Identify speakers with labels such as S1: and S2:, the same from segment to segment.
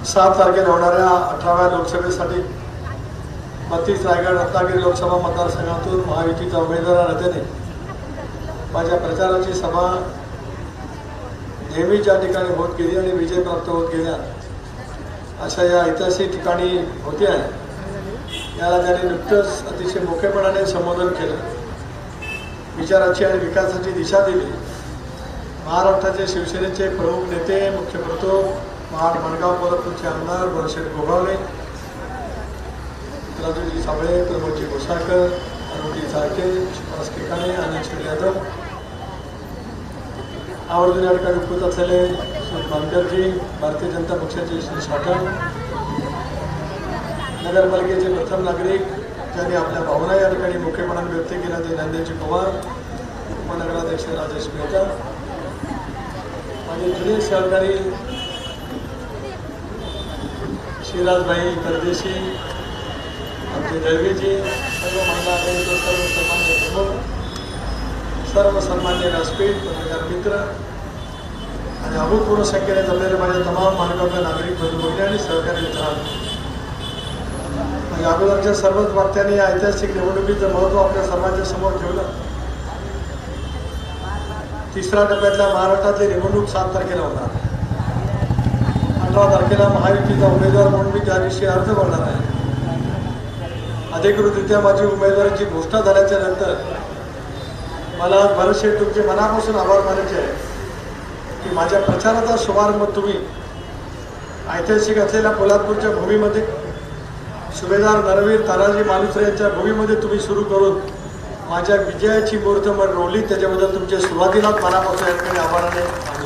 S1: 7 तारखेला होणाऱ्या 18व्या लोकसभेसाठी 32 रायगड रत्नागिरी लोकसभा मतदारसंघातून महायुतीच्या उमेदवाराने माझ्या प्रचाराची सभा नेहमी ज्या ठिकाणी होत गेली आणि विजय प्राप्त होत गेल्या अशा या ऐतिहासिक ठिकाणी होते आहे। याला त्यांनी नुकतंच अतिशय मोठेपणाने संबोधन केलं, विचाराची आणि विकासाची दिशा दिली। महाराष्ट्राचे शिवसेनेचे प्रमुख नेते, मुख्य प्रतोद महाड मनगाव कोल्हापूरचे आमदार वरशेठ गोगावले, राजूजी साबळे, प्रमोदजी घोसाळकर, अरुणजी साळके, सुभाष केकाणे, आनंद यादव, आवर्जून या ठिकाणी उपस्थित असलेले श्री बांगरजी, भारतीय जनता पक्षाचे श्री साठण, नगरपालिकेचे प्रथम नागरिक ज्यांनी आपल्या भावना या ठिकाणी मुख्यपणाने व्यक्त केल्या ते ज्ञानदेवजी पवार, उपनगराध्यक्ष राजेश मेहता, माझे जुने सहकारी शिराजभाई परदेशी, आमचे दळवीजी, सर्व महिला आघाडीचे सर्व सन्मान्य प्रमुख, सर्व सन्मान्य व्यासपीठ, पत्रकार मित्र आणि अभूतपूर्व संख्येने जमलेले माझ्या तमाम मानगावच्या नागरिक बंधू आणि सहकारी मित्रांनो, म्हणजे अगोदरच्या सर्वच वाक्यांनी या ऐतिहासिक निवडणुकीचं महत्त्व आपल्या सर्वांच्या समोर ठेवलं। तिसऱ्या टप्प्यातल्या महाराष्ट्रातली निवडणूक 7 तारखेला होणार। 18 तारखेला महायुतीचा उमेदवार म्हणून मी त्या दिवशी अर्ज भरणार आहे। अधिकृतरित्या माझी उमेदवाराची घोषणा झाल्याच्या नंतर मला भरतशेठ तुमचे मनापासून आभार मानायचे आहे की माझ्या प्रचाराचा शुभारंभ तुम्ही ऐतिहासिक असलेल्या पोलादपूरच्या भूमीमध्ये सुभेदार नरवीर तानाजी मालुसरे यांच्या भूमीमध्ये तुम्ही सुरू करून माझ्या विजयाची मुहूर्तमेढ रोवली, त्याच्याबद्दल तुमच्या सुरुवातीलाच मनापासून या ठिकाणी आभाराने मानतो।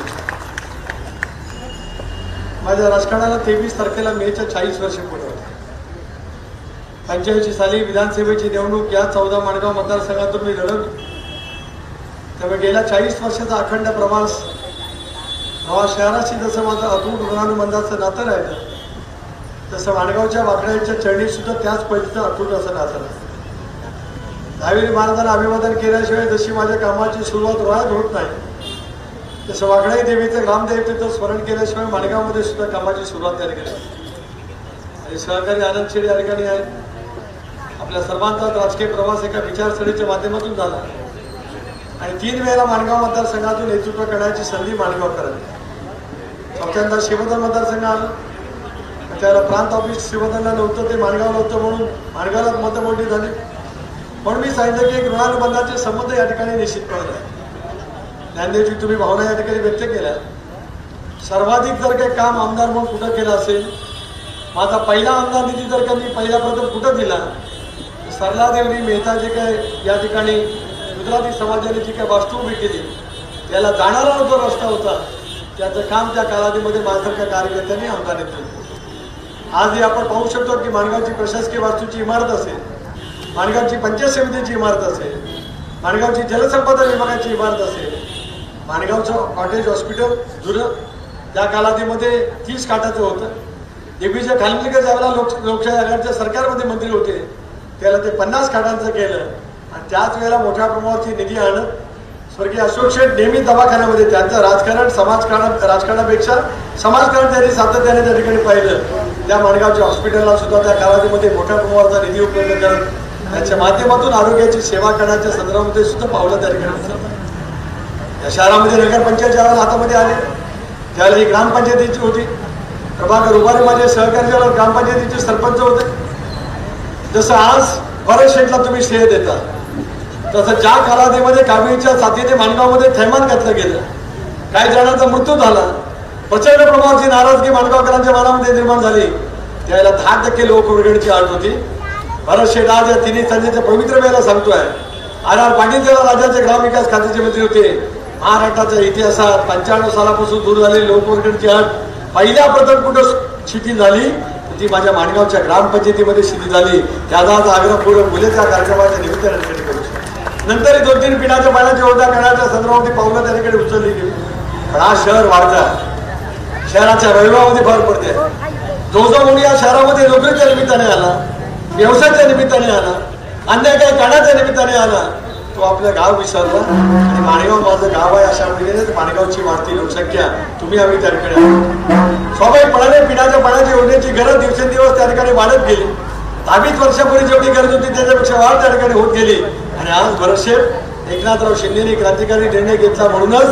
S1: माझ्या राजकारणाला 23 तारखेला मेच्या 40 वर्षे पूर्ण होते। 85 साली विधानसभेची निवडणूक या 14 माणगाव मतदारसंघातून मी लढवली। त्यामुळे गेल्या 40 वर्षाचा अखंड प्रवास शहराशी जसं माझं अतूट ऋणानुबंधाचं नातं राहिलं, तसं माणगावच्या वाकड्यांच्या चरणी सुद्धा त्याच पद्धतीचं अतूट असं नातं राहिलं। दहावी महाराजांना अभिवादन केल्याशिवाय जशी माझ्या कामाची सुरुवात रोहात होत नाही, तसं वाकडाई देवीचं ग्रामदेवतेचं स्मरण केल्याशिवाय माणगावमध्ये सुद्धा कामाची सुरुवात तयार केली। आणि सहकारी आनंद शेड या ठिकाणी आहेत। आपल्या सर्वांचा राजकीय प्रवास एका विचारसरणीच्या माध्यमातून झाला आणि 3 वेळेला माणगाव मतदारसंघातून नेतृत्व करण्याची संधी माणगावकरांनी। चौथ्यांदा शिवधन मतदारसंघ आला, त्याला प्रांत ऑफिस शिवधनला नव्हतं, ते माणगावला होतं म्हणून माणगावला मतमोजणी झाली। म्हणून मी सांगितलं की एक ऋणानुबंधाचे संबंध या ठिकाणी निश्चितपणे आहे। ज्ञानदेवजी तुम्ही भावना या ठिकाणी व्यक्त केल्या। सर्वाधिक जर काही काम आमदार म्हणून कुठं केलं असेल, माझा पहिला आमदार निधी जर का मी पहिला प्रथम कुठं दिला, सरलादेवनी मेहता जे काय या ठिकाणी गुजराती समाजाने जी काय वास्तू उभी केली, त्याला जाणारा जो रस्ता होता त्याचं काम त्या कालावधीमध्ये माझ्यासारख्या कार्यकर्त्यांनी आमदारांनी केलं। आजही आपण पाहू शकतो की माणगावची प्रशासकीय वास्तूची इमारत असेल, माणगावची पंचायत समितीची इमारत असेल, माणगावची जलसंपदा विभागाची इमारत असेल, माणगावचं कॉटेज हॉस्पिटल जुनं त्या कालावधीमध्ये 30 खाटाचं होतं। दिग्विजय खानविलकर ज्यावेळेला लोकशाही आघाडीच्या सरकारमध्ये मंत्री होते त्याला ते 50 खाटांचं केलं आणि त्याच वेळेला मोठ्या प्रमाणावरती निधी आणत स्वर्गीय अशोक शेठ नेहमी दवाखान्यामध्ये त्यांचं राजकारण राजकारणापेक्षा समाजकारण त्यांनी सातत्याने त्या ठिकाणी पाहिलं। त्या माणगावच्या हॉस्पिटलला सुद्धा त्या कालावधीमध्ये मोठ्या प्रमाणावरचा निधी उपलब्ध करत त्याच्या माध्यमातून आरोग्याची सेवा करण्याच्या संदर्भामध्ये सुद्धा पावलं त्या ठिकाणी उचललं। या शहरामध्ये नगरपंचायत ज्यावेळेला हातामध्ये आले त्यावेळेला ही ग्रामपंचायतीची होती। प्रभाकर उभारे माझे सहकारी ज्यावेळेला ग्रामपंचायतीचे सरपंच होते। जसं आज भरत शेठला तुम्ही श्रेय देता, तसं ज्या कालावधीमध्ये कावीळच्या साथीने माणगावमध्ये थैमान घातलं गेलं, काही जणांचा मृत्यू झाला, प्रचंड प्रमाणाची नाराजगी माणगावकरांच्या मनामध्ये निर्माण झाली, त्यावेळेला 10% लोकवर्गणीची अट होती। भरत शेठ आज या तिन्ही संस्थेच्या पवित्र वेळेला सांगतोय, आर पाटील जेव्हा राज्याचे ग्रामविकास खात्याचे मंत्री होते, महाराष्ट्राच्या इतिहासात 95 सालापासून दूर झालेली लोकवर्गणीची अट पहिल्या प्रथम कुठं शिथिल झाली, ती माझ्या माणगावच्या ग्रामपंचायतीमध्ये शिथिल झाली। त्याचा आग्रह पूर्ण मुलेच्या कार्यक्रमाच्या निमित्ताने करू शकतो। नंतरही 2-3 पिण्याच्या पाण्याची योजना करण्याच्या संदर्भामध्ये पावलं त्या ठिकाणी उचलली गेली। पण हा शहर वाढतं, शहराच्या वैभवामध्ये भर पडते। जो मुली या शहरामध्ये नोकरीच्या निमित्ताने आला, व्यवसायाच्या निमित्ताने आला, अन्य काही करण्याच्या निमित्ताने आला, तो आपलं गाव विसरला आणि माणगाव माझं गाव आहे अशा वेळेला माणगावची वाढती लोकसंख्या तुम्ही आम्ही त्या ठिकाणी स्वाभाविकपणाने पिण्याच्या पाण्याची योजनेची गरज दिवसेंदिवस त्या ठिकाणी वाढत गेली. 20 वर्षापूर्वी जेवढी गरज होती त्याच्यापेक्षा वाढ त्या ठिकाणी होत गेली. आणि आज भरतशेठ एकनाथराव शिंदेने क्रांतिकारी निर्णय घेतला म्हणूनच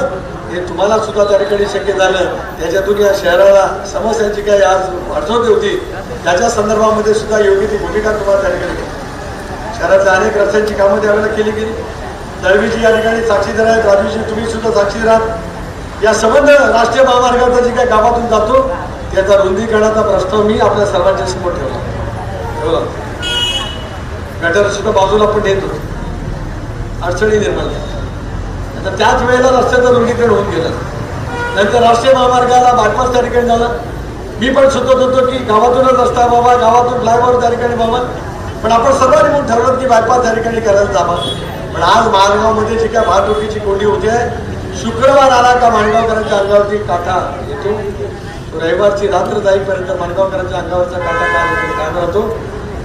S1: हे तुम्हाला सुद्धा त्या ठिकाणी शक्य झालं. त्याच्यातून या शहराला समस्यांची काही आज अडचण होती त्याच्या संदर्भामध्ये सुद्धा योग्य ती भूमिका तुम्हाला त्या ठिकाणी घेतली. शहरातल्या अनेक रस्त्यांची कामं त्यावेळेला केली गेली. दळवीजी या ठिकाणी साक्षीदार आहेत, राजूजी तुम्ही सुद्धा साक्षीदार आहात. या संबंध राष्ट्रीय महामार्गाचा जे काही गावातून जातो त्याचा रुंदीकरणाचा प्रस्ताव मी आपल्या सर्वांच्या समोर ठेवला. गटर सुद्धा बाजूला पण देत होतो, अडचणी निर्माण झाल्या. तर त्याच वेळेला रस्त्याचं रुंदीकरण होऊन गेलं. नंतर राष्ट्रीय महामार्गाला बायपास त्या ठिकाणी झाला. मी पण सुचत होतो की गावातूनच रस्ता बाबा, गावातून फ्लायओव्हर त्या ठिकाणी बाबा, पण आपण सर्वांनी म्हणून ठरवलं की बायपास त्या ठिकाणी करायला जावा. पण आज माणगावमध्ये जी काय वाहतुकीची कोंडी होते, शुक्रवार आला का माणगावकरांच्या अंगावरती काटा येतो. रविवारची रात्र जाईपर्यंत माणगावकरांच्या अंगावरचा काटा काय राहतो.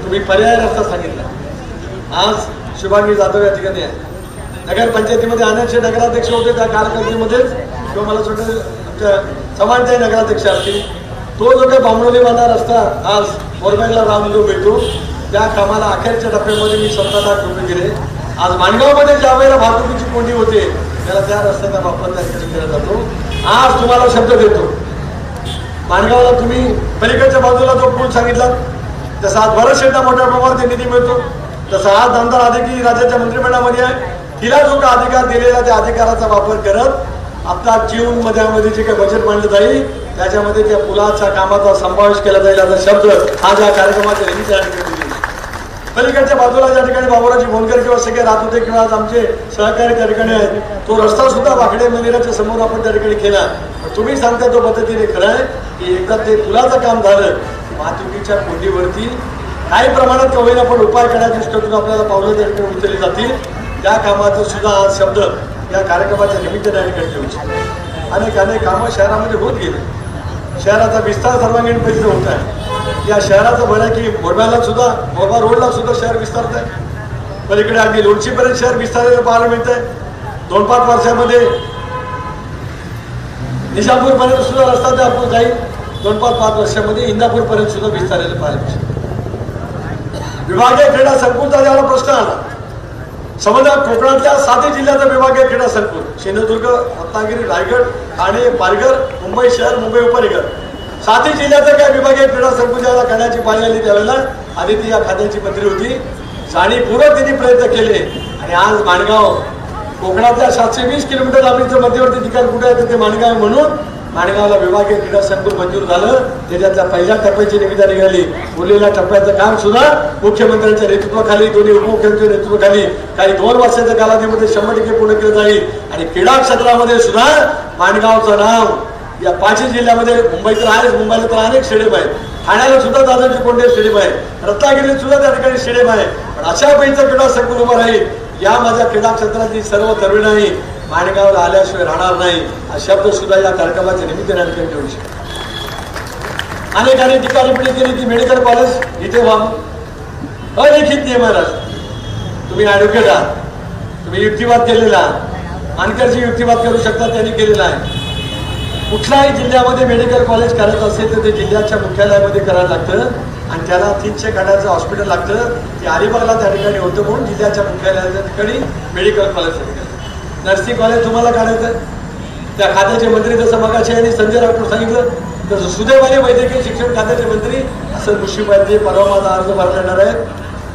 S1: तुम्ही पर्याय रस्ता सांगितला. आज शुभांगी जाधव या ठिकाणी आहे. नगरपंचायतीमध्ये अनेकशे नगराध्यक्ष होते त्या कालखंडीमध्येच, किंवा मला वाटतं आमच्या समानताई नगराध्यक्ष असतील. तो जो काही बांबडोलीवाला रस्ता आज बोरबॅगला रामलो भेटतो त्या कामाला अखेरच्या टप्प्यामध्ये मी 17 लाख रुपये दिले. आज माणगावमध्ये ज्या वेळेला वाहतुकीची कोंडी होते त्याला त्या रस्त्याचा वापर त्या ठिकाणी केला जातो. आज तुम्हाला शब्द देतो, माणगावला तुम्ही पलीकडच्या बाजूला जो पूल सांगितला तसा आज भरतशेठला मोठ्या प्रमाणात निधी मिळतो. तसा आज आमदार अधिकारी राज्याच्या मंत्रिमंडळामध्ये आहे. तिला जो का अधिकार दिलेला त्या अधिकाराचा वापर करत आता जून मध्ये जे काही बजेट मांडलं जाईल त्याच्यामध्ये त्या पुलाच्या कामाचा समावेश केला जाईल असा शब्द आज या कार्यक्रमाच्या निमित्ताने. पलीकडच्या बाजूला ज्या ठिकाणी बाबुराजी भोनकर किंवा सगळे राहत होते किंवा आज आमचे सहकारी त्या ठिकाणी आहेत, तो रस्ता सुद्धा वाकडे मंदिराच्या समोर आपण त्या ठिकाणी केला. तुम्ही सांगता तो पद्धतीने खरं आहे की एकदा ते पुलाचं काम झालं, वाहतुकीच्या कोंडीवरती काही प्रमाणात का होईना पण उपाय करण्याच्या दृष्टीतून आपल्याला पावलं त्या ठिकाणी उचलली जातील. त्या कामाचा सुद्धा आज शब्द या कार्यक्रमाच्या निमित्ताने ठेवू. अनेक कामं शहरामध्ये होत गेले. शहराचा विस्तार सर्वांगीण पद्धतीने होत आहे. या शहराचं बरं आहे की बोरबॅला सुद्धा, बोरबा रोडला सुद्धा शहर विस्तारत आहे. पलीकडे अगदी लोणचीपर्यंत शहर विस्तारायला पाहायला मिळत आहे. 2-5 वर्षामध्ये निजापूरपर्यंत सुद्धा रस्ता त्या आपण जाईल. 2-5 वर्षामध्ये इंदापूरपर्यंत सुद्धा विस्तारायला पाहायला मिळते. विभागीय क्रीडा संकुलचा ज्याला प्रश्न आला, समजा कोकणातल्या 7 जिल्ह्याचा विभागीय क्रीडा संकुल सिंधुदुर्ग, रत्नागिरी, रायगड, ठाणे, पालघर, मुंबई शहर, मुंबई उपनगर 7 जिल्ह्याचं काय विभागीय क्रीडा संकुल ज्याला करण्याची पाळी आली त्यावेळेला आदिती या खात्याची मंत्री होती. जाणीवपूर्वक त्यांनी प्रयत्न केले आणि आज माणगाव कोकणातल्या 720 किलोमीटर लांबीचं मध्यवर्ती ठिकाण कुठे आहे ते माणगाव म्हणून माणगावला विभागीय क्रीडा संकुल मंजूर झालं. त्याच्यातल्या पहिल्या टप्प्याची निविदा निघाली. उरलेल्या टप्प्याचं काम सुद्धा मुख्यमंत्र्यांच्या नेतृत्वाखाली, दोन्ही उपमुख्यमंत्र्यांच्या नेतृत्वाखाली काही 2 वर्षाच्या कालावधीमध्ये 100% पूर्ण केलं जाईल. आणि क्रीडा क्षेत्रामध्ये सुद्धा माणगावचं नाव या 5 जिल्ह्यामध्ये, मुंबई तर आहेच, मुंबईला तर अनेक स्टेडियम आहेत, ठाण्याला सुद्धा दादाजी कोंडे स्टेडियम आहे, रत्नागिरीत सुद्धा त्या ठिकाणी स्टेडियम आहे. पण अशा पैकीचं क्रीडा संकुल उभं राहील. या माझ्या क्रीडा क्षेत्रातली सर्व तरुणाई माणगावला आल्याशिवाय राहणार नाही हा शब्द सुद्धा या कार्यक्रमाच्या निमित्ताने ठेवू शकतो. अनेकांनी टीका टिप्पणी केली की मेडिकल कॉलेज इथे व्हावं. अलिखित नियम आहे. तुम्ही ॲडव्होकेट आहात, तुम्ही युक्तिवाद केलेला, मानकरची युक्तिवाद करू शकता, त्यांनी केलेला आहे. कुठल्याही जिल्ह्यामध्ये मेडिकल कॉलेज करायचं असेल तर ते जिल्ह्याच्या मुख्यालयामध्ये करायला लागतं आणि त्याला 300 खाटाचं हॉस्पिटल लागतं. ते अलिबागला त्या ठिकाणी होतं म्हणून जिल्ह्याच्या मुख्यालयाच्या ठिकाणी मेडिकल कॉलेज निघालं. नर्सिंग कॉलेज तुम्हाला काढायचं, त्या खात्याचे मंत्री जसं मगाशी यांनी संजय राऊत सांगितलं तसं सुदैवाने वैद्यकीय शिक्षण खात्याचे मंत्री असं मुश्रीफ परवा माझा अर्ज भरला येणार आहे.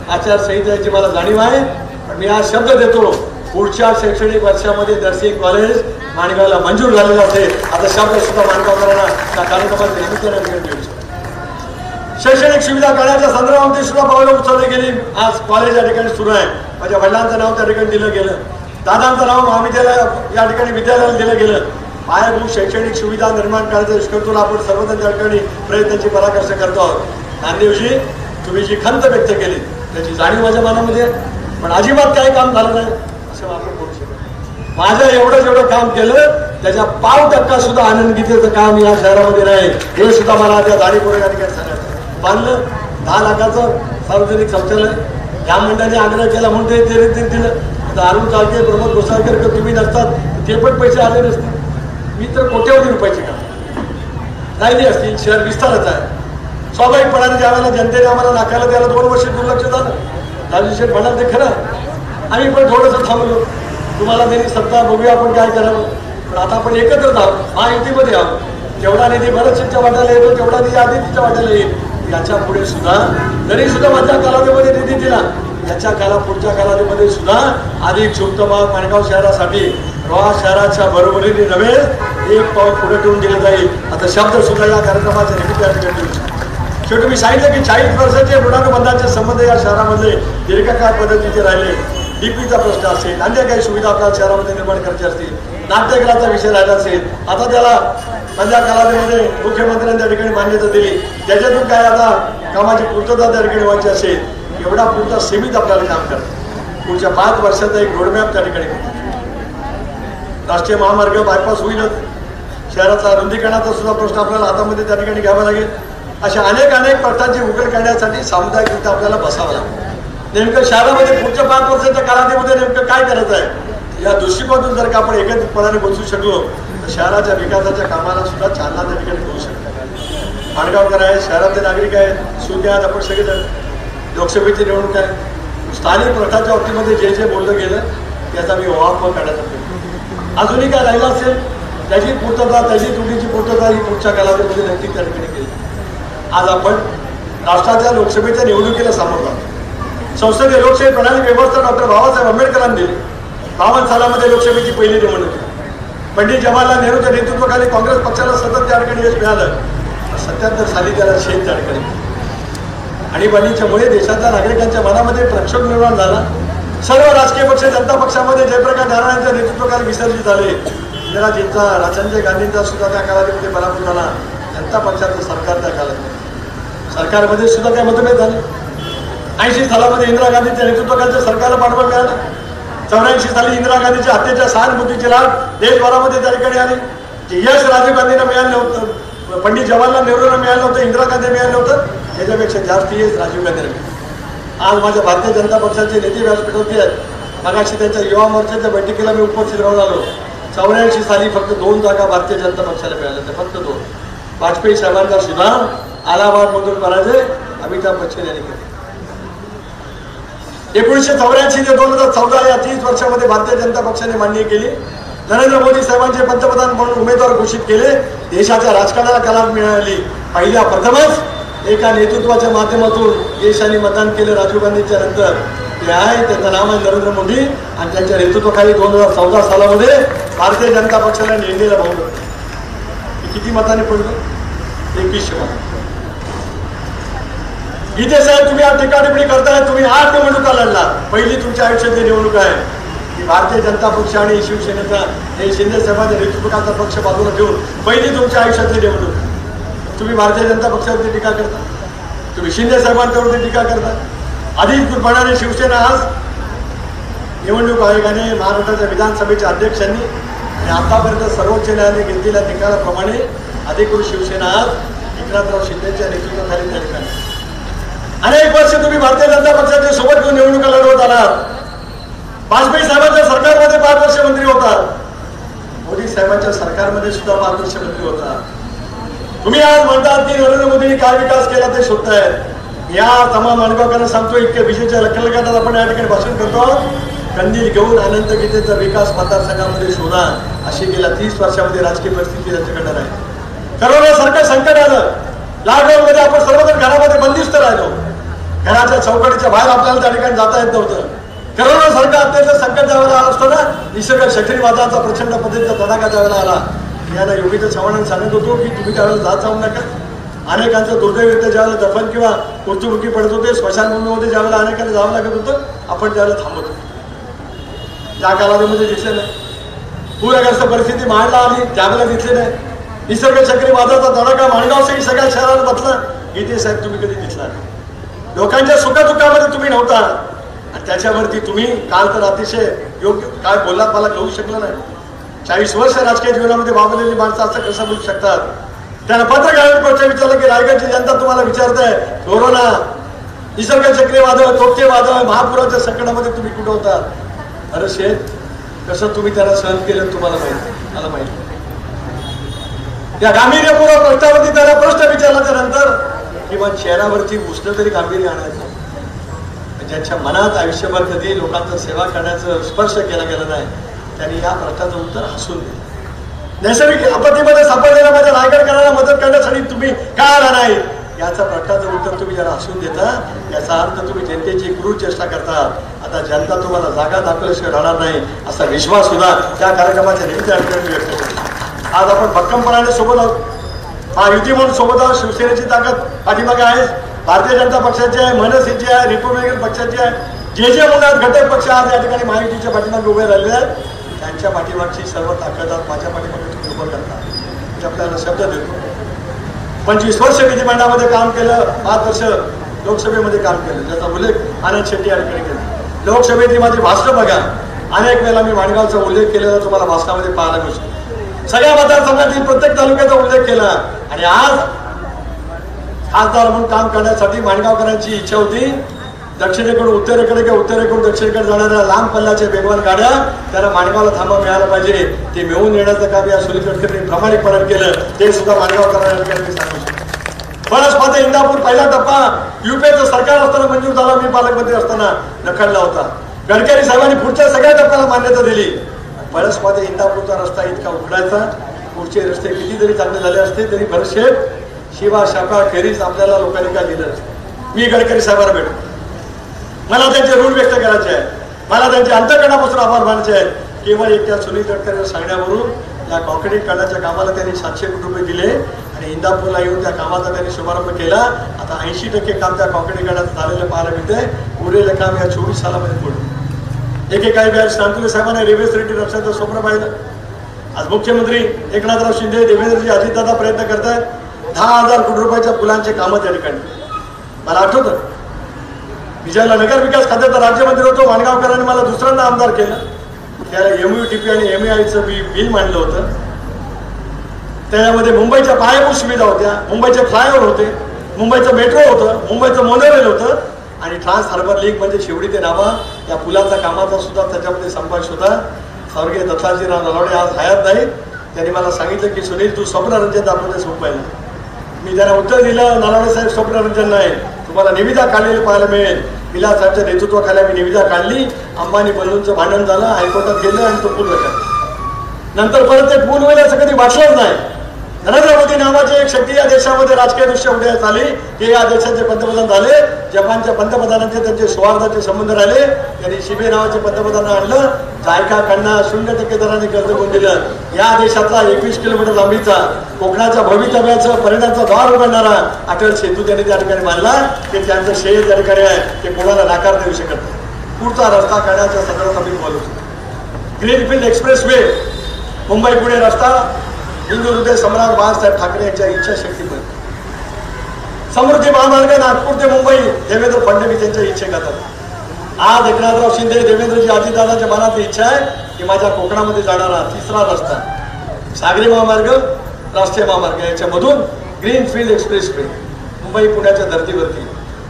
S1: आचारसंहितेची मला जाणीव आहे, पण मी आज शब्द देतो पुढच्या शैक्षणिक वर्षामध्ये नर्सिंग कॉलेज माणगावला मंजूर झालेलं असेल. आता शब्द सुद्धा माणगावकरांना त्या कार्यक्रमाच्या निमित्ताने शैक्षणिक सुविधा करण्याच्या संदर्भामध्ये सुद्धा पावलं उचलली गेली. आज कॉलेज या ठिकाणी सुरू आहे. माझ्या वडिलांचं नाव त्या ठिकाणी दिलं गेलं, दादांचं नाव महाविद्यालय या ठिकाणी विद्यालयाला दिलं गेलं. पायाभूत शैक्षणिक सुविधा निर्माण करायच्या दृष्टीकोनातून आपण सर्वजण त्या ठिकाणी प्रयत्नांची पराकाष्ठा करतो आहोत. नांदेवजी तुम्ही जी खंत व्यक्त केली त्याची जाणीव माझ्या मनामध्ये, पण अजिबात काही काम झालं नाही असं आपण बोलू शकतो. माझं जेवढं काम केलं त्याच्या 5% सुद्धा आनंदगीतेचं काम या शहरामध्ये नाही हे सुद्धा मला त्या जाणीवपूर्वक या ठिकाणी सांगायचं. बांधलं 10 लाखाचं सार्वजनिक शौचालय या मंडळाने आग्रह केला म्हणून ते दिलं. अरुण चालके, प्रमोद घोसाळकर तुम्ही नसतात ते पण पैसे आले नसते. मी तर कोट्यवधी रुपयाचे काम राहिली असतील, शहर विस्तारच आहे. स्वाभाविकपणाने ज्यावेळेला जनतेने आम्हाला नाकारलं त्याला 2 वर्ष दुर्लक्ष झालं. राजू शेठ म्हणाल ते खरं, आम्ही पण थोडंसं थांबलो, तुम्हाला त्यांनी सत्ता बघूया आपण काय करावं. पण आता आपण एकत्रच आहोत, महायुतीमध्ये आहोत. जेवढा निधी भरतसिंगच्या वाट्याला येतो तेवढा निधी आदित्यच्या वाट्याला येईल. याच्या पुढे सुद्धा तरी सुद्धा माझ्या कालावधीमध्ये निधी दिला, याच्या पुढच्या कालावधीमध्ये सुद्धा अधिक झुकतमाग माणगाव शहरासाठी रोहा शहराच्या बरोबरीने नव्हे एक पाऊल पुढे ठेवून दिलं जाईल. आता शब्द सुद्धा या कार्यक्रमाच्या निमित्ताने शेवटी मी सांगितलं की 40 वर्षाचे ऋणानुबंधाचे संबंध या शहरामध्ये दीर्घकाळ पद्धतीचे राहिले. डीपीचा प्रश्न असेल, अन्य काही सुविधा आपल्या शहरामध्ये निर्माण करायची असतील, नाट्यगृहाचा विषय राहिला असेल, आता त्याला माझ्या कालावधीमध्ये मुख्यमंत्र्यांच्या ठिकाणी मान्यता दिली, त्याच्यातून काय आता कामाची पूर्तता त्या ठिकाणी व्हायची असेल, एवढा पुरता सीमित आपल्याला काम करतं. पुढच्या 5 वर्षाचा एक रोडमॅप त्या ठिकाणी राष्ट्रीय महामार्ग बायपास होईलच, शहराचा रुंदीकरणाचा सुद्धा प्रश्न आपल्याला हातामध्ये त्या ठिकाणी घ्यावा लागेल. अशा अनेक प्रश्नांची उकल करण्यासाठी सामुदायिकरित्या आपल्याला बसावं लागतं. नेमकं शहरामध्ये पुढच्या 5 वर्षाच्या कालावधीमध्ये नेमकं काय करायचं आहे या दृष्टिकोनातून जर का आपण एकत्रितपणाने बसू शकलो तर शहराच्या विकासाच्या कामाला सुद्धा चालना त्या ठिकाणी होऊ शकते. माणगावकर आहे, शहरातले नागरिक आहेत, सुद्धा आज आपण सगळेजण लोकसभेची निवडणूक आहे, स्थानिक प्रश्नाच्या बाबतीमध्ये जे बोललं गेलं त्याचा मी ओवाळून काढायचा प्रयत्न. अजूनही काय राहिलं असेल त्याची पूर्तता, त्याची त्रुटीची पूर्तता ही पुढच्या कालावधीमध्ये नक्की त्या ठिकाणी केली. आज आपण राष्ट्राच्या लोकसभेच्या निवडणुकीला सामोरं आहोत. संसदीय लोकशाही प्रणाली व्यवस्था डॉक्टर बाबासाहेब आंबेडकरांनी दिली. 52 सालामध्ये लोकसभेची पहिली निवडणूक. पंडित जवाहरलाल नेहरूच्या नेतृत्वाखाली काँग्रेस पक्षाला सतत त्या ठिकाणी यश मिळालं. 77 साली त्याला शेत त्या ठिकाणी आणीबाणीच्यामुळे देशाच्या नागरिकांच्या मनामध्ये प्रक्षोभ निर्माण झाला. सर्व राजकीय पक्ष जनता पक्षामध्ये जयप्रकाश नारायणांच्या नेतृत्वाखाली विसर्जित झाले. इंदिराजींचा, संजय गांधींचा सुद्धा त्या कालावधीमध्ये पराभव झाला. जनता पक्षाचं सरकार त्या काळात सरकारमध्ये सुद्धा काय मतभेद झाले. 80 सालामध्ये इंदिरा गांधीच्या नेतृत्वाखालच्या सरकारला पाठबळ मिळालं. 84 साली इंदिरा गांधीच्या हत्येच्या सहानुभूतीची लाट देशभरामध्ये त्या ठिकाणी आली. यश राजीव गांधींना मिळालं नव्हतं, पंडित जवाहरलाल नेहरूंना मिळालं नव्हतं, इंदिरा गांधी मिळालं नव्हतं, त्याच्यापेक्षा जास्त यश राजीव गांधींना मिळालं. आज माझ्या भारतीय जनता पक्षाचे नेते व्यासपीठावरती आहेत. मागाशी त्यांच्या युवा मोर्चाच्या बैठकीला मी उपस्थित राहून आलो. 84 साली फक्त 2 जागा भारतीय जनता पक्षाला मिळाल्या होत्या, फक्त 2. वाजपेयी साहेबांचा सुद्धा अलाहाबादमधून पराजय अमिताभ बच्चन यांनी केला. 1984 ते 2014 या 30 वर्षामध्ये भारतीय जनता पक्षाने मान्य केली. नरेंद्र मोदी साहेबांचे पंतप्रधान म्हणून उमेदवार घोषित केले. देशाच्या राजकारणाला कलाट मिळाली. पहिल्या प्रथमच एका नेतृत्वाच्या माध्यमातून देशाने मतदान केलं राजीव गांधींच्या नंतर. ते आहे, त्याचं नाव आहे नरेंद्र मोदी आणि त्यांच्या नेतृत्वाखाली 2014 सालामध्ये भारतीय जनता पक्षाला निवडलेला भाऊ किती मताने पडलं? 2100 मत. इथे साहेब तुम्ही आज टीका टिप्पणी करताय, तुम्ही 8 निवडणुका लढला. पहिली तुमच्या आयुष्यातली निवडणूक आहे की भारतीय जनता पक्ष आणि शिवसेनेचा हे शिंदे साहेबांच्या नेतृत्वाचा पक्ष बाजूला ठेवून पहिली तुमच्या आयुष्यातली निवडणूक. तुम्ही भारतीय जनता पक्षावरती टीका करता, तुम्ही शिंदे साहेबांच्यावरती टीका करता. अधिकृतपणाने शिवसेना आज निवडणूक आयोगाने, महाराष्ट्राच्या विधानसभेच्या अध्यक्षांनी आणि आतापर्यंत सर्वोच्च न्यायालयाने घेतलेल्या निकालाप्रमाणे अधिकृत शिवसेना आज एकनाथराव शिंदेच्या नेतृत्वाखाली त्या ठिकाणी अनेक वर्ष तुम्ही भारतीय जनता पक्षाच्या सोबत घेऊन निवडणुका लढवत आलात. वाजपेयी साहेबांच्या सरकारमध्ये 5 वर्ष मंत्री होतात. मोदी साहेबांच्या सरकारमध्ये सुद्धा 5 वर्ष मंत्री होतात. तुम्ही आज म्हणतात की नरेंद्र मोदींनी काय विकास केला ते शोधतायत. या तमाम माणगावकरांना सांगतो, इतक्या विजेच्या लखलखाटात आपण या ठिकाणी भाषण करतो. कंदील घेऊन अनंत गीतेचा विकास मतदारसंघामध्ये शोधा. अशी गेल्या 30 वर्षामध्ये राजकीय परिस्थिती त्यांच्याकडे आहे. करोनासारखं संकट आलं. लॉकडाऊनमध्ये आपण सर्वजण घरामध्ये बंदिस्त राहिलो. घराच्या चौकटीच्या बाहेर आपल्याला त्या ठिकाणी जाता येत नव्हतं. करोनासारखं अत्यंत संकट ज्यावेळेला आलं असतं ना, निसर्ग चक्रीवादळाचा प्रचंड पद्धतीचा तडाखा ज्यावेळेला आला, याला योगीच्या चव्हाणांनी सांगत होतो की तुम्ही त्यावेळेला जाऊ नका. अनेकांचं दुर्दैवरित्या ज्यावेळेला दफन किंवा मृत्युमुखी पडत होते, स्मशानभूमीमध्ये ज्यावेळेला अनेकांना जावं लागत होतं, आपण त्यावेळेला थांबत होतो. त्या कालावधीमध्ये दिसले नाही. पूरग्रस्त परिस्थिती महाडला आली, त्यावेळेला दिसले नाही. निसर्ग चक्रीवादळाचा तडाखा माणगावसही सगळ्या शहराला बसला, इथे साहेब तुम्ही कधी दिसला नाही. लोकांच्या सुखदुःखामध्ये तुम्ही नव्हता आणि त्याच्यावरती तुम्ही काल तर अतिशय योग्य काय बोललात मला कळू शकलं नाही. 40 वर्ष राजकीय जीवनामध्ये वावरलेली माणसं असं कसं बोलू शकतात? त्याला पत्रकारांनी प्रश्न विचारला की रायगडची जनता तुम्हाला विचारत आहे, कोरोना, निसर्ग चक्रीवादळ, तोक्ते वादळ, महापुराच्या संकटामध्ये तुम्ही कुठं होता? अरे शेठ, कसं तुम्ही त्याला सहन केलं तुम्हाला माहिती, मला माहिती. या गांभीर्यपूर्वक प्रश्नावरती त्याला प्रश्न विचारल्याच्या नंतर किंवा चेहऱ्यावरती उष्ण तरी गांभीर्य आणायचं. ज्यांच्या मनात आयुष्यभर कधी लोकांचं सेवा करण्याचं स्पर्श केला गेला नाही त्यांनी या प्रश्नाचं उत्तर हसून दिलं. नैसर्गिक आपत्तीमध्ये सापडलेल्या माझ्या रायगडकरांना मदत करण्यासाठी तुम्ही का आला नाही याचा प्रश्नाचं उत्तर तुम्ही ज्याला हसून देता याचा अर्थ तुम्ही जनतेची क्रूर चेष्टा करता. आता जनता तुम्हाला जागा दाखवल्याशिवाय राहणार नाही असा विश्वास सुद्धा त्या कार्यक्रमाच्या निमित्ताने व्यक्त करतो. आज आपण भक्कमपणाने सोबत आहोत. हा युती म्हणून सोबत आहोत. शिवसेनेची ताकद पाठीमागे आहे. भारतीय जनता पक्षाची आहे, मनसेची आहे, रिपब्लिकन पक्षाची आहे. जे मुळात घटक पक्ष आज या ठिकाणी महायुतीच्या पाठीमागे उभे राहिलेले आहेत त्यांच्या पाठीमागची सर्व ताकद आज माझ्या पाठीमागे तुम्ही उभं करता. मी आपल्याला शब्द देतो. 25 वर्ष विधिमंडळामध्ये काम केलं, 5 वर्ष लोकसभेमध्ये काम केलं, ज्याचा उल्लेख आनंद शेट्टी यांनी केला. लोकसभेची माझी भाषणं बघा, अनेक वेळेला मी माणगावचा उल्लेख केलेला तुम्हाला भाषणामध्ये पाहायला मिळतो. सगळ्या मतदारसंघातील प्रत्येक तालुक्याचा उल्लेख केला आणि आज खासदार म्हणून काम करण्यासाठी माणगावकरांची इच्छा होती. दक्षिणेकडून उत्तरेकडे किंवा उत्तरेकडून दक्षिणेकडे जाणाऱ्या लांब पल्ल्याच्या वेगवान गाड्या त्याला माणगावला थांबा मिळायला पाहिजे. ते मिळवून येण्याचं काम या सुनील गडकरींनी प्रामाणिकपणे केलं. ते सुद्धा माणगावकरांना सांगू शकतो. फणसपाते इंदापूर पहिला टप्पा युपीचं सरकार असताना मंजूर झाला. मी पालकमंत्री असताना रखडला होता. गडकरी साहेबांनी पुढच्या सगळ्या टप्प्याला मान्यता दिली. फणसपाते इंदापूरचा रस्ता इतका उघडायचा. पुढचे रस्ते किती जरी चांगले झाले असते तरी भरशेप शिवा शापा खेरीज आपल्याला लोकांनी काय दिलं असतं. मी गडकरी साहेबांना भेटतो. मला त्यांचे ऋण व्यक्त करायचे आहे. मला त्यांच्या अंतःकरणापासून आभार मानायचे आहेत. केवळ एक त्या सुनील गडकरींना सांगण्यावरून या कॉन्क्रीट करण्याच्या कामाला त्यांनी 700 कोटी रुपये दिले आणि इंदापूरला येऊन त्या कामाचा त्यांनी शुभारंभ केला. आता 80% काम त्या कॉन्क्रीट करण्याचं झालेलं पाहायला मिळतंय. उरलेलं काम या 24 सालामध्ये पूर्ण. एकेकाळी व्याज शांतुले साहेबांनी रेल्वे रेड्डी रक्षाचं स्वप्न पाहिलं. आज मुख्यमंत्री एकनाथराव शिंदे, देवेंद्रजी, अजितदादा प्रयत्न करतायत. 10,000 कोटी रुपयाच्या पुलांचे कामं त्या ठिकाणी. मला आठवतं विजयला नगर विकास खात्याचा राज्यमंत्री होतो. माणगावकरांनी मला दुसऱ्यांदा आमदार केलं. त्याला MUTP आणि MAIचं बिल मांडलं होतं. त्याच्यामध्ये मुंबईच्या पायाभूत सुविधा होत्या, मुंबईचे फ्लायओव्हर होते, मुंबईचं मेट्रो होतं, मुंबईचं मोनोरेल होतं आणि ट्रान्स हार्बर लिंक म्हणजे शेवटी ते नावा या पुलाच्या कामाचा सुद्धा त्याच्यामध्ये समावेश होता. स्वर्गीय दत्ताजीराव नलावडे आज हयात नाही. त्यांनी मला सांगितलं की सुनील तू स्वप्नरंजन दाखवते सोपायला. मी त्यांना उत्तर दिलं नलावडे साहेब स्वप्नरंजन नाही, तुम्हाला निविदा काढलेली पाहायला मिळेल. विलास साहेबच्या नेतृत्वाखाली आम्ही निविदा काढली. अंबानी बंधूंचं भांडण झालं, हायकोर्टात गेलं आणि तो पूल रखला. नंतर परत ते पूल होईल असं कधी वाटलंच नाही. नरेंद्र मोदी नावाची एक शक्ती या देशामध्ये राजकीय दृष्ट्या उदयास आली. हे या देशाचे पंतप्रधान झाले. जपानच्या पंतप्रधानांचे त्यांचे सौहार्दाचे संबंध राहिले. त्यांनी शिबे नावाचे पंतप्रधान आणलं. जायकाकडनं 0% दराने कर्ज कोण दिलं. या देशातला 21 किलोमीटर लांबीचा कोकणाच्या भवितव्याचं परिणामाचा द्वार उघडणारा अटल सेतू त्यांनी त्या ठिकाणी मानला. ते त्यांचं श्रेय त्या ठिकाणी आहे. ते कोणाला नाकार देऊ शकत नाही. पुढचा रस्ता करण्याच्या संदर्भात आम्ही बोलतो. Greenfield express way Mumbai Pune रस्ता हिंदू हृदय सम्राट बाळासाहेब ठाकरे यांच्या इच्छाशक्तीमुळे. समृद्धी महामार्ग नागपूर ते मुंबई देवेंद्र फडणवीस यांच्या इच्छेखातर. आज एकनाथराव शिंदे, देवेंद्रजी, अजितदादांच्या मनात इच्छा आहे की माझ्या कोकणामध्ये जाणारा तिसरा रस्ता सागरी महामार्ग, राष्ट्रीय महामार्ग याच्यामधून ग्रीनफील्ड एक्सप्रेस वे मुंबई पुण्याच्या धर्तीवरती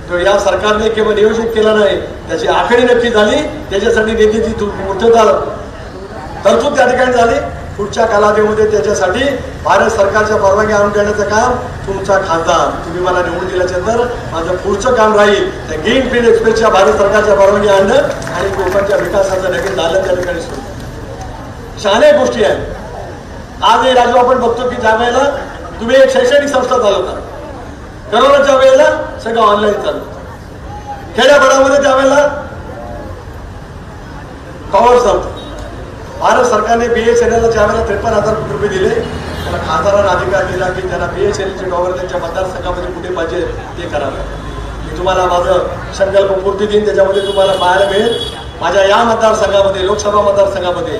S1: तो या सरकारने केवळ नियोजित केला नाही, त्याची आखणी नक्की झाली. त्याच्यासाठी निधीची पूर्तता तरतूद त्या ठिकाणी झाली. पुढच्या कालावधीमध्ये त्याच्यासाठी भारत सरकारच्या परवानगी आणून देण्याचं काम तुमचा खासदार तुम्ही मला निवडून दिल्याच्यानंतर माझं पुढचं काम राहील त्या ग्रीनफील्ड एक्सप्रेसच्या भारत सरकारच्या परवानगी आणणं आणि कोकणच्या विकासाचं नवीन दालन त्या ठिकाणी सुरू. अशा अनेक गोष्टी आहेत. आजही राजू आपण बघतो की ज्या वेळेला तुम्ही एक शैक्षणिक संस्था चालवता, करोनाच्या वेळेला सगळं ऑनलाईन चालवतं. खेड्यापाड्यामध्ये त्यावेळेला टॉवर चालतं. भारत सरकारने BSNL ज्या वेळेला 53,000 कोटी रुपये दिले त्याला खासदारांना अधिकार दिला की त्यांना BSNLचे टॉवर त्यांच्या मतदारसंघामध्ये कुठे पाहिजे ते करावं. मी तुम्हाला माझं संकल्पपूर्ती देईन. त्याच्यामध्ये तुम्हाला पाहायला मिळेल माझ्या या मतदारसंघामध्ये लोकसभा मतदारसंघामध्ये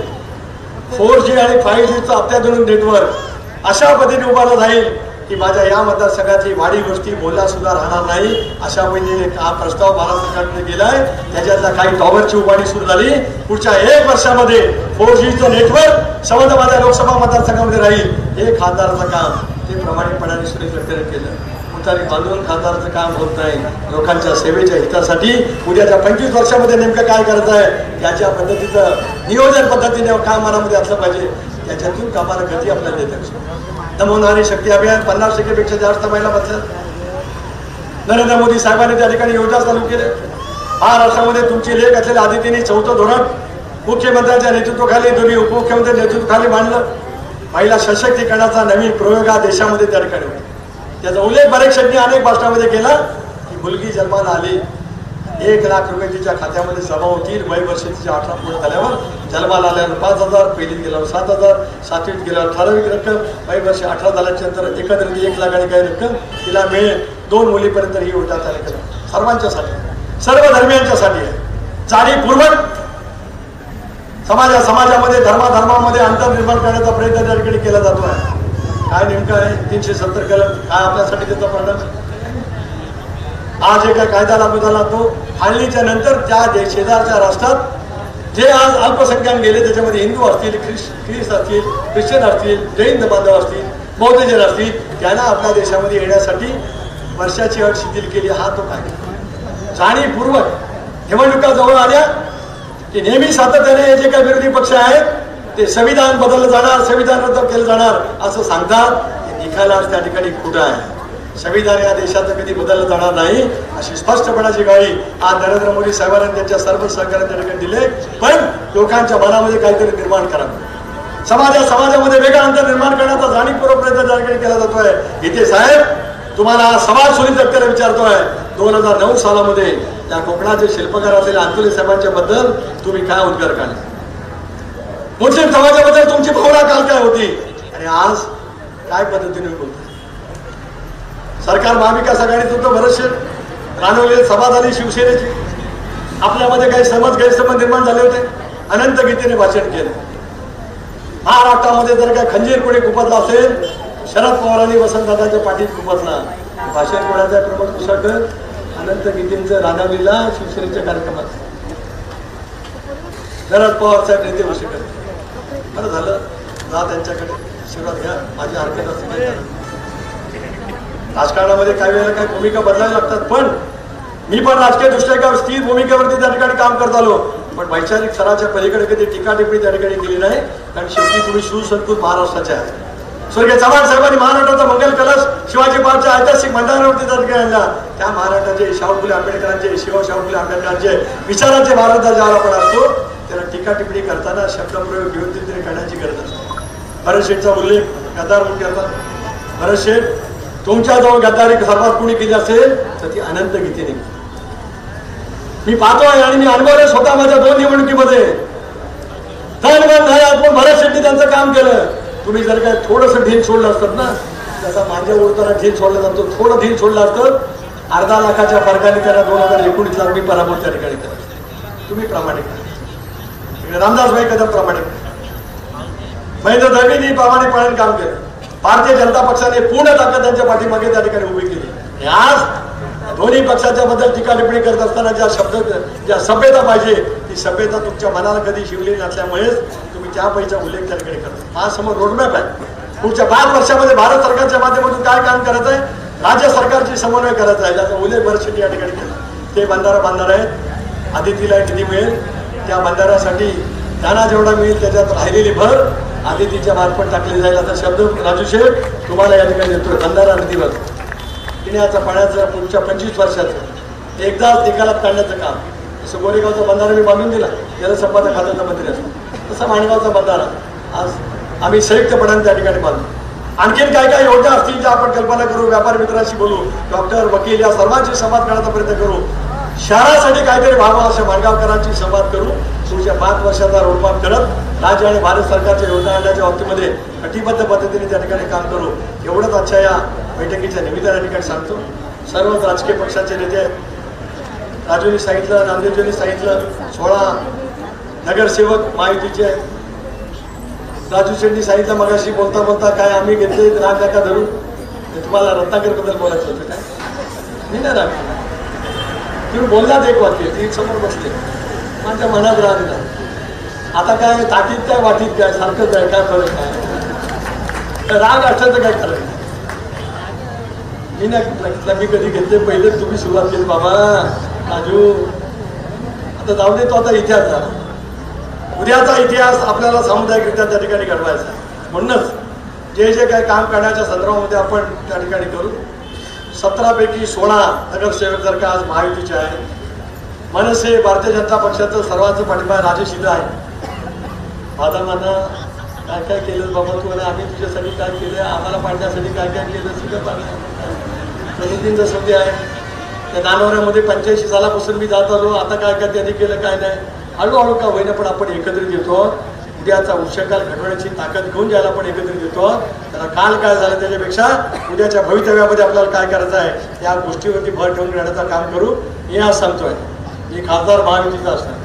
S1: 4G आणि 5Gचं अत्याधुनिक नेटवर्क अशा पद्धतीने उभारलं जाईल की माझ्या या मतदारसंघाची वाडी गोष्टी बोलला सुद्धा राहणार नाही. अशा पद्धतीने हा प्रस्ताव भारत सरकारने गेलाय. त्याच्यातल्या काही टॉवरची उभारणी सुरू झाली. पुढच्या 1 वर्षामध्ये 4Gचं नेटवर्क संबंध माझ्या लोकसभा मतदारसंघामध्ये राहील. हे खासदाराचं काम ते प्रामाणिकपणाने सुनील गडकरी केलं. उतारी बांधून खासदाराचं काम होत नाही. लोकांच्या सेवेच्या हितासाठी उद्याच्या 25 वर्षामध्ये नेमकं काय करायचं आहे याच्या पद्धतीचं नियोजन पद्धतीने काम मनामध्ये असलं पाहिजे. त्याच्यातून कामाला गती आपल्याला देत नमो नारी शक्ती अभियान 50% जास्त महिला बसल्या. नरेंद्र मोदी साहेबांनी त्या ठिकाणी योजना चालू केल्या. महाराष्ट्रामध्ये तुमची लेख असलेल्या आदितीने 4थं धोरण मुख्यमंत्र्यांच्या नेतृत्वाखाली, दोन्ही उपमुख्यमंत्री नेतृत्वाखाली मांडलं. महिला सशक्तीकरणाचा नवीन प्रयोग हा देशामध्ये त्या ठिकाणी होता. त्याचा उल्लेख बरेच शेट्टी अनेक भाषणामध्ये केला की मुलगी जन्माला आली 1 लाख रुपये तिच्या खात्यामध्ये जमा होतील. वय वर्ष तिच्या 18 पूर्ण झाल्यावर, जन्माला आल्यावर 5,000, पहिलीत गेल्यावर 7,000, 7वीत गेल्यावर ठराविक रक्कम, वय वर्ष 18 झाल्याच्या नंतर एकत्रित 1 लाख आणि काही रक्कम तिला मिळेल. 2 मुलीपर्यंत ही योजना चालू केली. सर्वांच्यासाठी, सर्व धर्मियांच्यासाठी आहे. जाणीवपूर्वक समाजामध्ये धर्मामध्ये अंतर निर्माण करण्याचा प्रयत्न त्या ठिकाणी केला जातो आहे. काय नेमकं आहे 370 कलम, काय आपल्यासाठी त्याचा परिणाम? आज जे काय कायदा लागू झाला तो फाळणीच्या नंतर त्या शेजारच्या राष्ट्रात जे आज अल्पसंख्याक गेले त्याच्यामध्ये हिंदू असतील, ख्रिस्त असतील, ख्रिश्चन असतील, जैन बांधव असतील, बौद्ध जैन असतील, त्यांना आपल्या देशामध्ये येण्यासाठी वर्षाची अट शिथिल केली. हा तो काय जाणीवपूर्वक निवडणुका जवळ आल्या की नेहमी सातत्याने हे जे काही विरोधी पक्ष आहेत ते संविधान बदललं जाणार, संविधान रद्द केलं जाणार असं सांगतात. निकालाच त्या ठिकाणी खोटं आहे. संविधान या देशाचं कधी बदललं जाणार नाही अशी स्पष्टपणाची ग्वाही आज नरेंद्र मोदी साहेबांनी त्यांच्या सर्व सहकार्याने त्या ठिकाणी दिले. पण लोकांच्या मनामध्ये काहीतरी निर्माण करावं, समाजामध्ये वेगळं अंतर निर्माण करण्याचा जाणीवपूर्वक प्रयत्न त्या ठिकाणी केला जातोय. इथे साहेब तुम्हाला सवाल सुनील तटकरे विचारतोय, 2009 सालामध्ये त्या कोकणाचे शिल्पकार असलेल्या अंतुले साहेबांच्या बद्दल तुम्ही काय उद्गार काढले? मुस्लिम समाजाबद्दल तुमची भावना काल काय होती आणि आज काय पद्धतीने बोलतो? सरकार महाविकास आघाडीत होतं, बरेचसे रानवलेली सभा झाली शिवसेनेची, आपल्यामध्ये काही गैरसमज निर्माण झाले होते. अनंत गीतेने भाषण केलं. महाराष्ट्रामध्ये जर काय खंजीर कोणी खुपसला असेल, शरद पवारांनी वसंतदादांच्या पाठीत खुपसला. भाषण कोणाचा प्रमुख पुस्तक अनंत गीतेंचं राधावीला शिवसेनेच्या कार्यक्रमात शरद पवार साहेब नेते भाषण करते. बरं झालं, जा त्यांच्याकडे आशीर्वाद घ्या, माझी हरकत असते. राजकारणामध्ये काही वेळेला काही भूमिका बदलायला लागतात, पण मी पण राजकीय दृष्ट्या एका स्थिर भूमिकेवरती त्या ठिकाणी काम करत आलो. पण वैचारिक स्तराच्या पलीकडे कधी टीका टिप्पणी त्या ठिकाणी केली नाही. कारण शेवटी तुम्ही सुसंस्कृत महाराष्ट्राचे आहे. स्वर्गीय चव्हाण साहेबांनी महाराष्ट्राचा मंगल कलश शिवाजी पार्कच्या ऐतिहासिक मंडळावरती त्या ठिकाणी आणला. त्या महाराष्ट्राचे शाहू फुले आंबेडकरांचे, शाहू फुले आंबेडकरांचे विचारांचे महाराष्ट्र ज्याला आपण असतो त्याला टीका टिप्पणी करताना शब्दप्रयोग घेऊन तिथे करण्याची गरज असते. भरत शेठचा उल्लेख गद्दार म्हणून करतात. भरत शेठ तुमच्याजवळ गद्दारी सर्वात कोणी केली असेल तर ती अनंत गीतेने. मी पाहतोय आणि मी अनुभवले स्वतः माझ्या 2 निवडणुकीमध्ये. आपण भरत शेट्टी त्यांचं काम केलं. तुम्ही जर काय थोडंसं ढील सोडलं असतं ना, जसा माझ्या उडताना ढील सोडला जातो, थोडं ढील सोडलं असतं, अर्धा लाखाच्या फरकाने त्याला 2019 ला मी पराभूत त्या ठिकाणी केला. तुम्ही प्रामाणिक रामदासभाई कदम प्रामाणिक, महेंद्र दळवींनी प्रामाणिकपणे काम केलं. भारतीय जनता पक्षाने पूर्ण ताकद त्यांच्या पाठीमागे त्या ठिकाणी उभी केली. आज दोन्ही पक्षाच्या बद्दल टीका टिप्पणी करत असताना ज्या सभ्यता पाहिजे ती सभ्यता तुमच्या मनाला कधी शिवली नसल्यामुळेच तुम्ही त्या पैसा उल्लेख त्या ठिकाणी करता. हा समोर रोडमॅप आहे. पुढच्या 5 वर्षामध्ये भारत सरकारच्या माध्यमातून काय काम करत आहे, राज्य सरकारची समन्वय करत आहे, ज्याचा उल्लेख बरेचसे या ठिकाणी केला. ते बंधारा बांधणार आहेत. आदितीला निधी मिळेल, त्या बंधाऱ्यासाठी त्यांना जेवढा मिळेल त्याच्यात राहिलेली भर आदितीच्या मार्फत टाकली जाईल. असा शब्द राजू शेठ तुम्हाला या ठिकाणी देतोय. बंधारा नदीवर पिण्याचं पाण्याचं पुढच्या 25 वर्षाचं एकदाच निकालात काढण्याचं काम. जसं गोरेगावचा बंधारा मी बांधून दिला, जलसंपदा खात्याचा मंत्री असतो, तसा माणगावचा बंधारा आज आम्ही संयुक्तपणाने त्या ठिकाणी बांधू. आणखीन काय काय योजना असतील ज्या आपण कल्पना करू, व्यापार मित्रांशी बोलू, डॉक्टर वकील या सर्वांशी संवाद करण्याचा प्रयत्न करू. शहरासाठी काहीतरी व्हावं अशा माणगावकरांशी संवाद करू. पुढच्या 5 वर्षाचा रोडमॅप करत राज्य आणि भारत सरकारच्या योजना आणण्याच्या बाबतीमध्ये कटिबद्ध पद्धतीने त्या ठिकाणी काम करू. एवढंच आजच्या या बैठकीच्या निमित्ताने ठिकाणी सांगतो. सर्वच राजकीय पक्षाचे नेते राजूंनी सांगितलं, नामदेवजींनी सांगितलं, 16 नगरसेवक महायुतीचे राजू शेट्टी सांगितलं. मगाशी बोलता बोलता काय आम्ही घेतले राग नका धरून. तुम्हाला रत्नाकर बद्दल बोलायचं होतं काय? मी नाही राग, तुम्ही बोललात एक वाक्य, ती समोर बसले, माझ्या मनात राग नाही. आता काय ताकीद काय वाटीत काय सारखंच आहे, काय फरक काय? राग असलं तर काय करायचं? मी नाही मी कधी घेतले, पहिले तुम्ही सुरुवात केली बाबा राजू. आता जाऊ दे, तो आता इतिहास झाला. उद्याचा इतिहास आपल्याला सामुदायिकरित्या त्या ठिकाणी घडवायचा. म्हणूनच जे जे काही काम करण्याच्या संदर्भामध्ये आपण त्या ठिकाणी करू. 17 पैकी 16 नगरसेवक जर का आज महायुतीचे आहे. मनसे भारतीय जनता पक्षाचं सर्वांचं पाठिंबा राजेशिदा आहे. माझा म्हणणं काय काय केलं बाबा तू आणि आम्ही तुझ्यासाठी काय केलं, आम्हाला पाडण्यासाठी काय काय केलं सगळं पाडलं. नितीन जसोटी आहे. त्या नानवऱ्यामध्ये 85 सालापासून मी जात आलो. आता काय काय त्यांनी केलं काय नाही. हळूहळू का होईना पण आपण एकत्रित येतो. उद्याचा उष्यकाल घडवण्याची ताकद घेऊन ज्याला आपण एकत्रित येतो. त्याला काल काय झालं त्याच्यापेक्षा उद्याच्या भवितव्यामध्ये आपल्याला काय करायचं आहे या गोष्टीवरती भर ठेवून राहण्याचं काम करू. मी आज सांगतोय मी खासदार महायुतीचा असणार.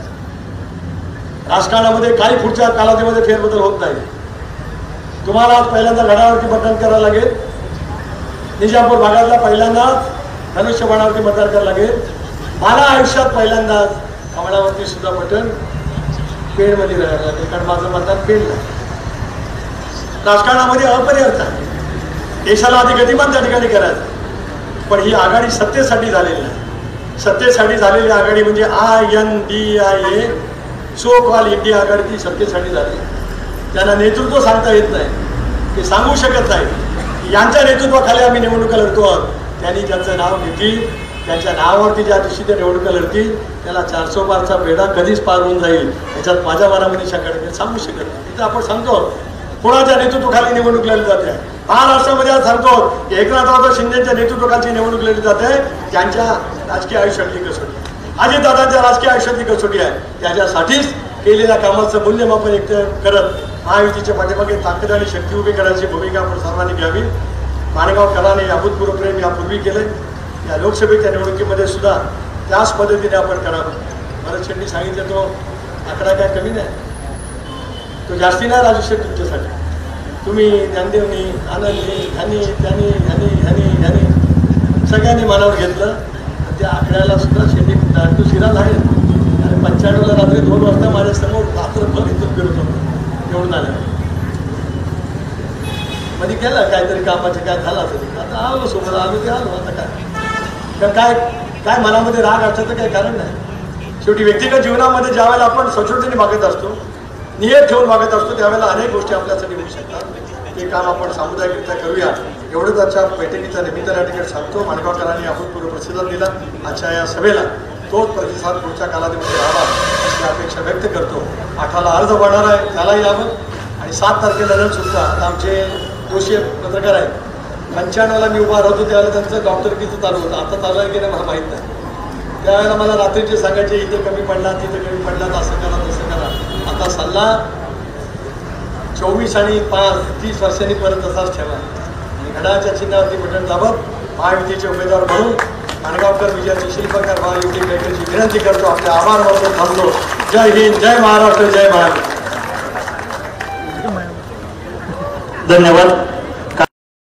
S1: राजकारणामध्ये काही पुढच्या कालावधीमध्ये फेरबदल होत नाही. तुम्हाला आज पहिल्यांदा घड्यावरती मतदान करावं लागेल. निजापूर भागातला पहिल्यांदा धनुष्यबाणावरती मतदान करावं लागेल. मला आयुष्यात पहिल्यांदाच कमळावरती सुद्धा बटन पेडमध्ये राहायला लागेल कारण माझं मतदान पेडला. राजकारणामध्ये अपरिहार्य आहे. देशाला अधिक गतिमान त्या ठिकाणी करायचं. पण ही आघाडी सत्तेसाठी झालेली आहे. सत्तेसाठी झालेली आघाडी म्हणजे INDIA सो कॉल इंडिया आघाडी ती सत्तेसाठी झाली. त्यांना नेतृत्व सांगता येत नाही. ते सांगू शकत नाही यांच्या नेतृत्वाखाली आम्ही निवडणुका लढतो आहोत. त्यांनी ज्यांचं नाव घेतील त्यांच्या नावावरती ज्या दिवशी ते निवडणुका लढतील त्याला 400 पारचा बेडा कधीच पार होऊन जाईल याच्यात माझ्या मनामध्ये शंका सांगू शकत नाही. तिथं आपण सांगतो कोणाच्या नेतृत्वाखाली निवडणूक लढली जाते. महाराष्ट्रामध्ये आज सांगतो एकनाथराव शिंदेच्या नेतृत्वाखाली निवडणूक लढली जाते. त्यांच्या राजकीय आयुष्यातली कसोटी अजितदादांच्या राजकीय आयुष्यातली कसोटी आहे. त्याच्यासाठीच केलेल्या कामाचं मूल्यमापन एक करत महायुतीच्या पाठीमागे ताकद आणि शक्ती उभी करायची भूमिका आपण सर्वांनी घ्यावी. माणगावकरांनी अभूतपूर्व प्रेम यापूर्वी केले. या लोकसभेच्या निवडणुकीमध्ये सुद्धा त्याच पद्धतीने आपण करावं. भरत शेट्टी सांगितलं तो आकडा काय कमी नाही, तो जास्ती नाही राजू शेट्टी तुमच्यासाठी. तुम्ही ज्ञानदेवनी आनंदनी ह्यानी त्यांनी ह्यानी ह्यानी ह्यानी सगळ्यांनी मनावर घेतलं. त्या आकड्याला सुद्धा शेट्टी तो शिराज आहे. आणि 95ला रात्री 2 वाजता माझ्यासमोर रात्रभर इथून फिरत होतो निवडून आल्या. मध्ये केलं काहीतरी कामाचे काय झालं असेल. आता आलो सोबत आलो ते आलो. आता काय काय मनामध्ये राग असण्याचं काही कारण नाही. शेवटी व्यक्तिगत जीवनामध्ये ज्यावेळेला आपण सचोटीने वागत असतो नियत ठेवून वागत असतो त्यावेळेला अनेक गोष्टी आपल्यासाठी होऊ शकतात. ते काम आपण सामुदायिकरित्या करूया एवढंच आजच्या बैठकीच्या निमित्ताने ठिकाणी सांगतो. माणगावकरांनी अभूतपूर्व प्रतिसाद दिला आजच्या या सभेला. तोच प्रतिसाद पुढच्या कालावधीमध्ये राहावा अशी अपेक्षा व्यक्त करतो. 8ला अर्ज वाढणार आहे त्यालाही यावं. आणि 7 तारखेला न सुद्धा आता आमचे जोशी पत्रकार आहेत. 95ला मी उभा राहतो त्यावेळेला त्यांचं डॉक्टरकीचं चालू होतं. आता चालू आहे की नाही मला माहीत नाही. त्यावेळेला मला रात्रीचे सांगायचे इथे कमी पडला तिथे कमी पडला असं करा तसं करा. आता सल्ला 24 आणि 5 30 वर्षांनी परत तसाच ठेवा. आणि घड्याळाच्या चिन्हावरती बटन दाबत महायुतीचे उमेदवार म्हणून माणगावकर विजयाची शिल्पकार महायुती करण्याची विनंती करतो. आपले आभार मानून थांबतो. जय हिंद, जय महाराष्ट्र, जय महाराष्ट्र.
S2: धन्यवाद.